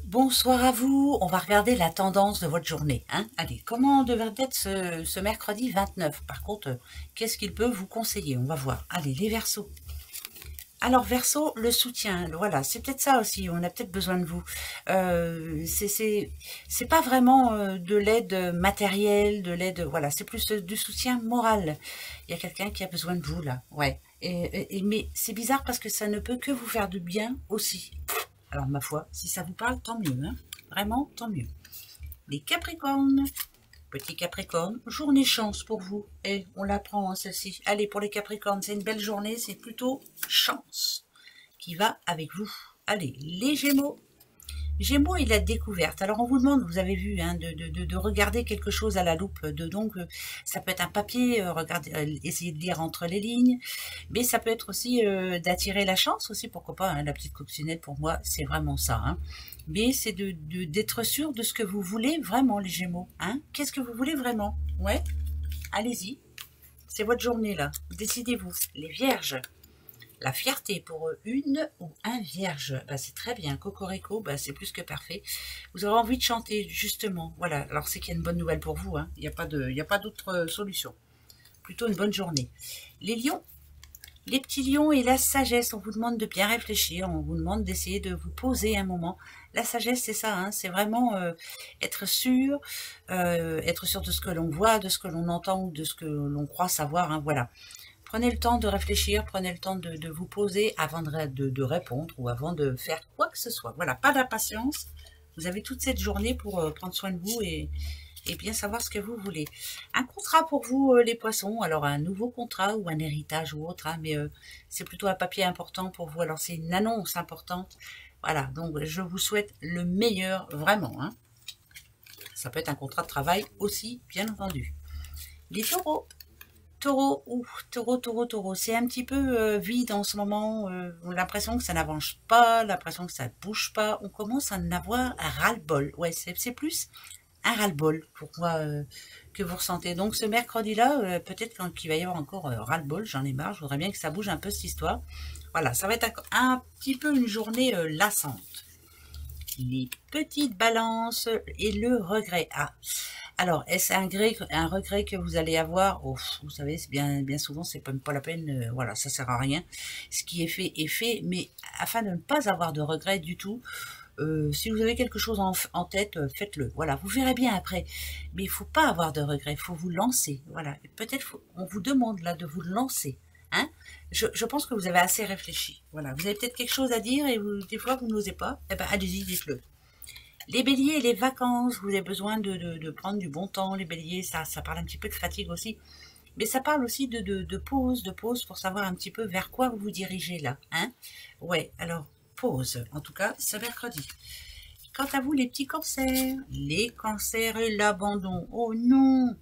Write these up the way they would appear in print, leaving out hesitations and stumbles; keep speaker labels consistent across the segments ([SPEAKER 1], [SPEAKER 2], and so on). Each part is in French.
[SPEAKER 1] Bonsoir à vous. On va regarder la tendance de votre journée. Allez, comment devrait être ce mercredi 29? Par contre, qu'est-ce qu'il peut vous conseiller? On va voir. Allez, les Verseaux. Alors, Verseau, le soutien, voilà, c'est peut-être ça aussi. On a peut-être besoin de vous. C'est pas vraiment de l'aide matérielle, de l'aide, voilà, c'est plus du soutien moral. Il y a quelqu'un qui a besoin de vous là, ouais. Mais c'est bizarre parce que ça ne peut que vous faire du bien aussi. Alors, ma foi, si ça vous parle, tant mieux, hein. Vraiment, tant mieux. Les Capricornes. Petit Capricorne, journée chance pour vous. Et on la prend, hein, celle-ci. Allez, pour les Capricornes, c'est une belle journée, c'est plutôt chance qui va avec vous. Allez, les Gémeaux. Gémeaux et la découverte. Alors on vous demande, vous avez vu, hein, de regarder quelque chose à la loupe. Donc ça peut être un papier, essayer de lire entre les lignes, mais ça peut être aussi d'attirer la chance aussi, pourquoi pas. Hein, la petite coccinelle pour moi, c'est vraiment ça. Hein. Mais c'est d'être sûr de ce que vous voulez vraiment, les Gémeaux. Hein. Qu'est-ce que vous voulez vraiment? Ouais, allez-y. C'est votre journée là. Décidez-vous. Les Vierges. La fierté pour une ou un vierge, bah, c'est très bien. Cocorico, bah, c'est plus que parfait. Vous aurez envie de chanter, justement. Voilà, alors c'est qu'il y a une bonne nouvelle pour vous. Hein. Il n'y a pas d'autre solution. Plutôt une bonne journée. Les lions, les petits lions et la sagesse, on vous demande de bien réfléchir. On vous demande d'essayer de vous poser un moment. La sagesse, c'est ça, hein, c'est vraiment être sûr de ce que l'on voit, de ce que l'on entend ou de ce que l'on croit savoir. Hein, voilà. Prenez le temps de réfléchir, prenez le temps de vous poser avant de répondre ou avant de faire quoi que ce soit. Voilà, pas d'impatience. Vous avez toute cette journée pour prendre soin de vous et bien savoir ce que vous voulez. Un contrat pour vous, les poissons. Alors, un nouveau contrat ou un héritage ou autre. Hein, mais c'est plutôt un papier important pour vous. Alors, c'est une annonce importante. Voilà, donc je vous souhaite le meilleur, vraiment. Hein. Ça peut être un contrat de travail aussi, bien entendu. Les taureaux. Taureau, taureau, c'est un petit peu vide en ce moment. On a l'impression que ça n'avance pas, l'impression que ça ne bouge pas. On commence à en avoir un ras-le-bol. Ouais, c'est plus un ras-le-bol pour moi que vous ressentez. Donc ce mercredi-là, peut-être qu'il va y avoir encore ras-le-bol, j'en ai marre. Je voudrais bien que ça bouge un peu cette histoire. Voilà, ça va être un petit peu une journée lassante. Les petites balances et le regret. Ah, alors, est-ce un regret que vous allez avoir? Oh, vous savez, c'est bien souvent, c'est même pas la peine, voilà, ça sert à rien. Ce qui est fait, mais afin de ne pas avoir de regret du tout, si vous avez quelque chose en tête, faites-le. Voilà, vous verrez bien après. Mais il faut pas avoir de regret, il faut vous lancer. Voilà, peut-être on vous demande là de vous lancer. Hein, je pense que vous avez assez réfléchi. Voilà, vous avez peut-être quelque chose à dire et des fois vous n'osez pas. Eh ben, allez-y, dites-le. Les béliers et les vacances, vous avez besoin de prendre du bon temps. Les béliers, ça parle un petit peu de fatigue aussi. Mais ça parle aussi de pause pour savoir un petit peu vers quoi vous vous dirigez là. Hein, ouais, alors pause, en tout cas ce mercredi. Quant à vous les petits cancers, les cancers et l'abandon, oh non,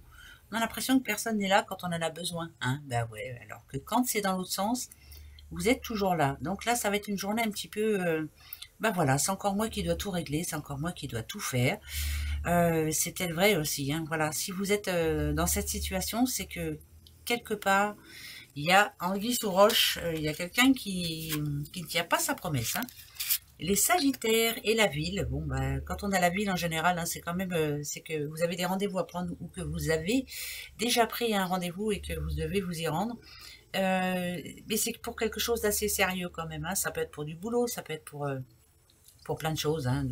[SPEAKER 1] on a l'impression que personne n'est là quand on en a besoin. Hein, ben ouais, alors que quand c'est dans l'autre sens, vous êtes toujours là. Donc là, ça va être une journée un petit peu... ben voilà, c'est encore moi qui dois tout régler, c'est encore moi qui dois tout faire. C'est peut-être vrai aussi. Hein, voilà, si vous êtes dans cette situation, c'est que quelque part, il y a anguille sous roche, il y a quelqu'un qui ne tient pas sa promesse. Hein. Les Sagittaires et la ville, bon, bah, quand on a la ville en général, hein, c'est quand même, c'est que vous avez des rendez-vous à prendre ou que vous avez déjà pris un rendez-vous et que vous devez vous y rendre. Mais c'est pour quelque chose d'assez sérieux quand même. Hein. Ça peut être pour du boulot, ça peut être pour plein de choses. Hein,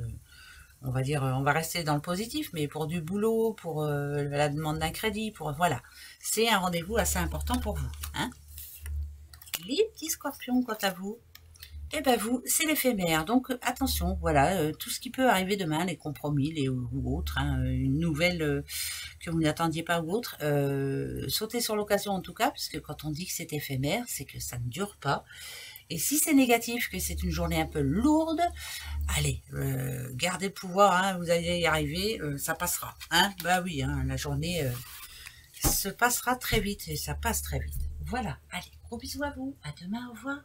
[SPEAKER 1] on va dire, on va rester dans le positif, mais pour du boulot, pour la demande d'un crédit, pour voilà. C'est un rendez-vous assez important pour vous. Hein. Les petits scorpions, quant à vous, eh ben vous, c'est l'éphémère. Donc attention, voilà, tout ce qui peut arriver demain, les compromis, ou autres, hein, une nouvelle que vous n'attendiez pas ou autre, sautez sur l'occasion en tout cas, puisque quand on dit que c'est éphémère, c'est que ça ne dure pas. Et si c'est négatif, que c'est une journée un peu lourde, allez, gardez le pouvoir, hein, vous allez y arriver, ça passera. Hein, bah oui, hein, la journée se passera très vite et ça passe très vite. Voilà, allez, gros bisous à vous, à demain, au revoir.